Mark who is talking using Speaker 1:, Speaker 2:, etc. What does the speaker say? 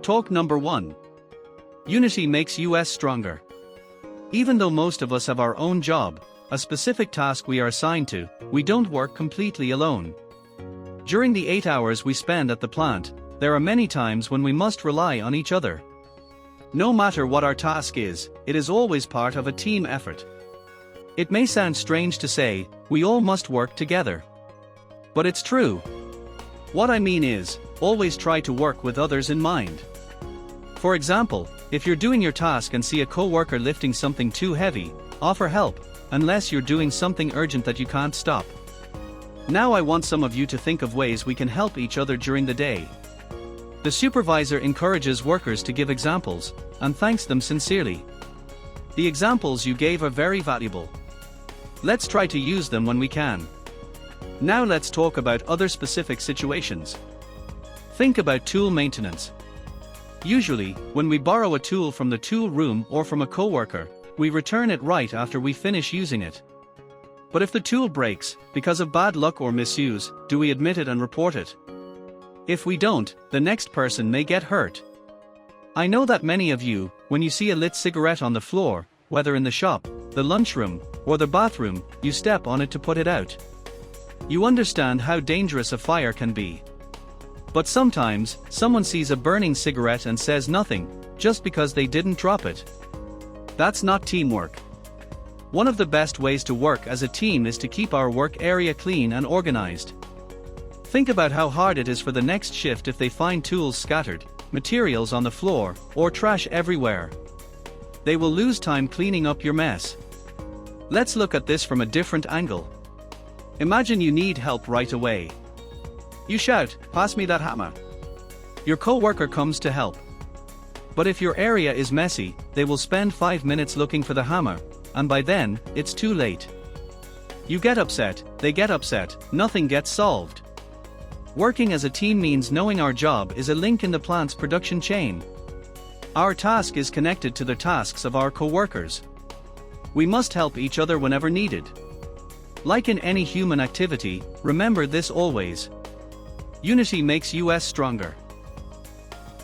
Speaker 1: Talk number 1. Unity makes us stronger. Even though most of us have our own job, a specific task we are assigned to, we don't work completely alone. During the 8 hours we spend at the plant, there are many times when we must rely on each other. No matter what our task is, it is always part of a team effort. It may sound strange to say, we all must work together. But it's true. What I mean is, always try to work with others in mind. For example, if you're doing your task and see a co-worker lifting something too heavy, offer help, unless you're doing something urgent that you can't stop. Now I want some of you to think of ways we can help each other during the day. The supervisor encourages workers to give examples, and thanks them sincerely. The examples you gave are very valuable. Let's try to use them when we can. Now let's talk about other specific situations. Think about tool maintenance. Usually, when we borrow a tool from the tool room or from a coworker, we return it right after we finish using it. But if the tool breaks, because of bad luck or misuse, do we admit it and report it? If we don't, the next person may get hurt. I know that many of you, when you see a lit cigarette on the floor, whether in the shop, the lunchroom, or the bathroom, you step on it to put it out. You understand how dangerous a fire can be. But sometimes, someone sees a burning cigarette and says nothing, just because they didn't drop it. That's not teamwork. One of the best ways to work as a team is to keep our work area clean and organized. Think about how hard it is for the next shift if they find tools scattered, materials on the floor, or trash everywhere. They will lose time cleaning up your mess. Let's look at this from a different angle. Imagine you need help right away. You shout, "Pass me that hammer." Your co-worker comes to help. But if your area is messy, they will spend 5 minutes looking for the hammer, and by then, it's too late. You get upset, they get upset, nothing gets solved. Working as a team means knowing our job is a link in the plant's production chain. Our task is connected to the tasks of our co-workers. We must help each other whenever needed. Like in any human activity, remember this always. Unity makes us stronger.